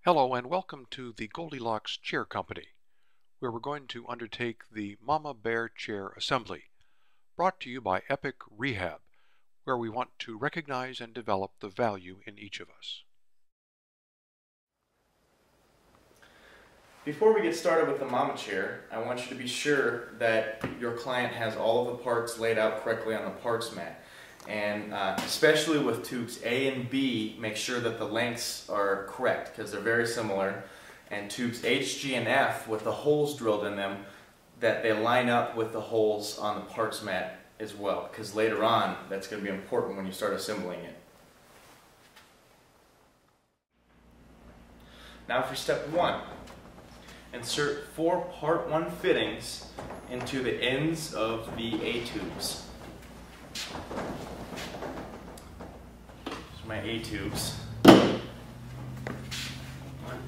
Hello and welcome to the Goldilocks Chair Company, where we're going to undertake the Momma Bear Chair Assembly, brought to you by Epic Rehab, where we want to recognize and develop the value in each of us. Before we get started with the Momma Chair, I want you to be sure that your client has all of the parts laid out correctly on the parts mat. And especially with tubes A and B, make sure that the lengths are correct because they're very similar. And tubes H, G, and F with the holes drilled in them, that they line up with the holes on the parts mat as well, because later on that's going to be important when you start assembling it. Now for step 1. Insert 4 part 1 fittings into the ends of the A tubes. These are my A tubes. 1,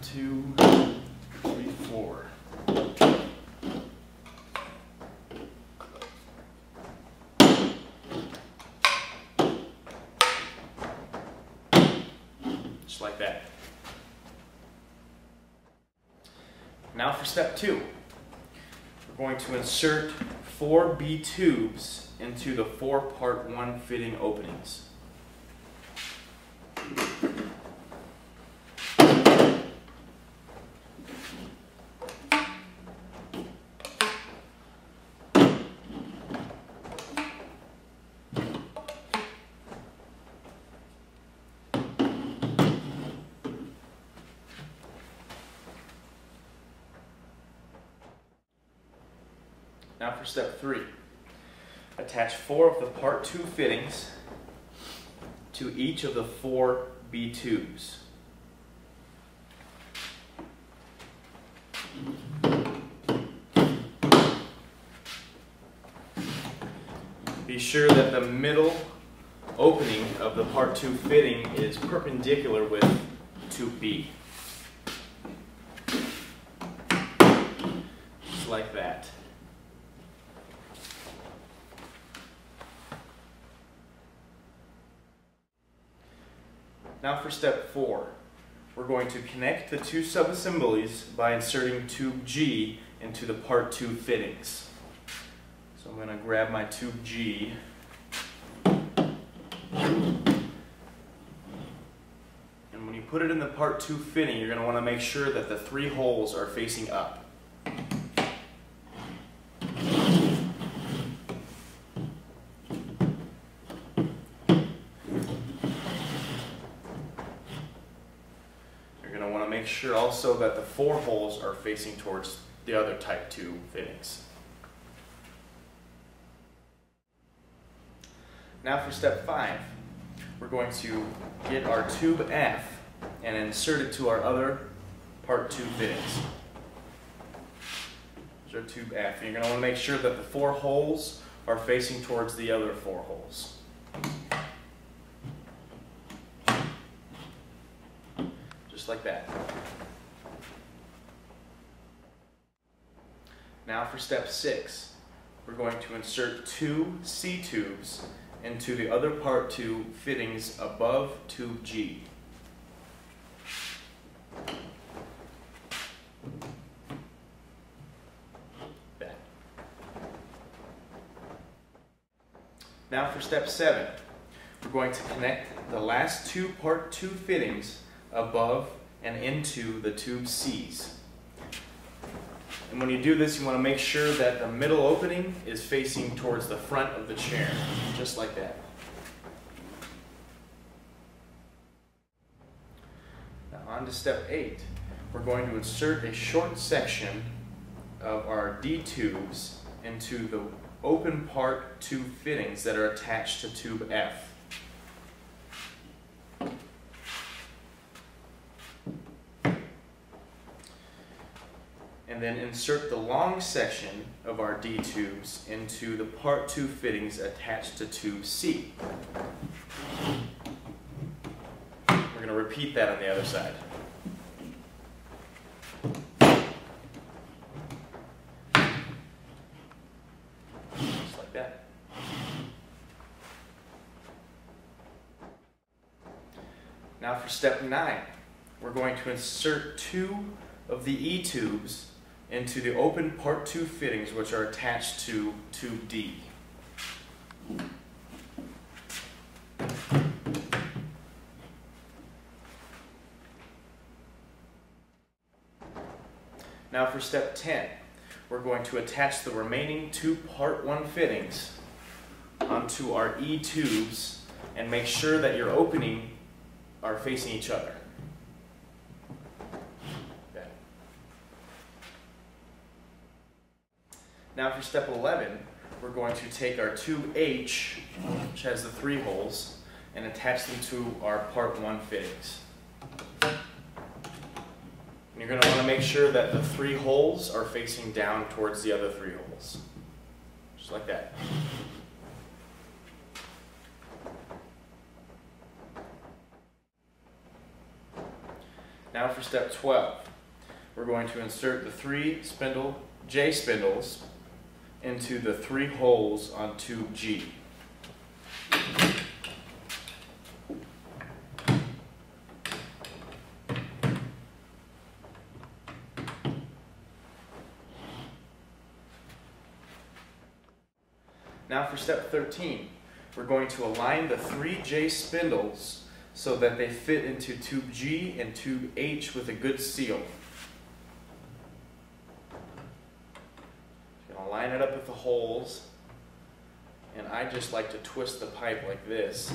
2, 3, 4. Just like that. Now for step 2. We're going to insert 4 B tubes into the 4 part 1 fitting openings. Now for step 3. Attach 4 of the part 2 fittings to each of the 4 B tubes. Be sure that the middle opening of the part 2 fitting is perpendicular with tube B. Just like that. Now for step 4, we're going to connect the 2 sub-assemblies by inserting tube G into the part 2 fittings. So I'm going to grab my tube G. And when you put it in the part 2 fitting, you're going to want to make sure that the 3 holes are facing up. Make sure also that the 4 holes are facing towards the other type 2 fittings. Now for step 5, we're going to get our tube F and insert it to our other part 2 fittings. There's our tube F, and you're going to want to make sure that the 4 holes are facing towards the other 4 holes. Just like that. Now for step 6, we're going to insert 2 C tubes into the other part 2 fittings above tube G. That. Now for step 7, we're going to connect the last 2 part 2 fittings above and into the tube C's. And when you do this, you want to make sure that the middle opening is facing towards the front of the chair, just like that. Now on to step 8. We're going to insert a short section of our D tubes into the open part 2 fittings that are attached to tube F. And then insert the long section of our D tubes into the part 2 fittings attached to tube C. We're going to repeat that on the other side. Just like that. Now for step 9, we're going to insert 2 of the E-tubes into the open part 2 fittings, which are attached to tube D. Now for step 10, we're going to attach the remaining 2 part 1 fittings onto our E-tubes and make sure that your opening are facing each other. Okay. Now for step 11, we're going to take our tube H, which has the 3 holes, and attach them to our part 1 fittings. And you're going to want to make sure that the 3 holes are facing down towards the other 3 holes. Just like that. Now for step 12, we're going to insert the 3 J spindles into the 3 holes on tube G. Now for step 13, we're going to align the 3 J spindles so that they fit into tube G and tube H with a good seal. You're going to line it up with the holes, and I just like to twist the pipe like this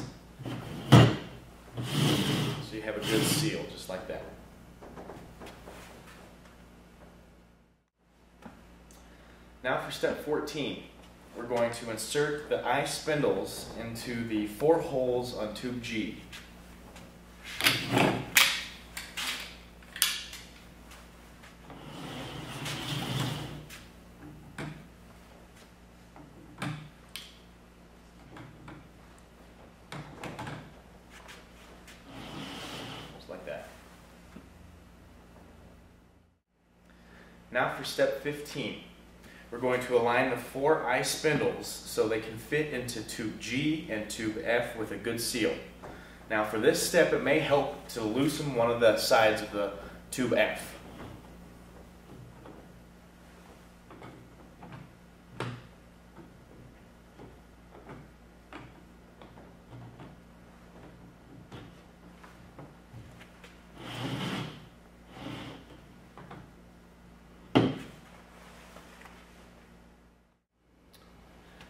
so you have a good seal, just like that. Now for step 14. We're going to insert the I spindles into the 4 holes on tube G. Just like that. Now for step 15. We're going to align the 4 I spindles so they can fit into tube G and tube F with a good seal. Now for this step, it may help to loosen one of the sides of the tube F.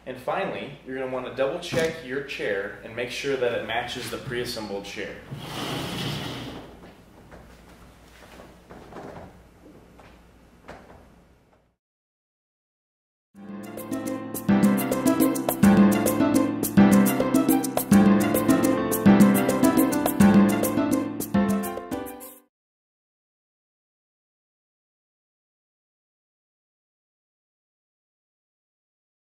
And finally, you're going to want to double check your chair and make sure that it matches the pre-assembled chair.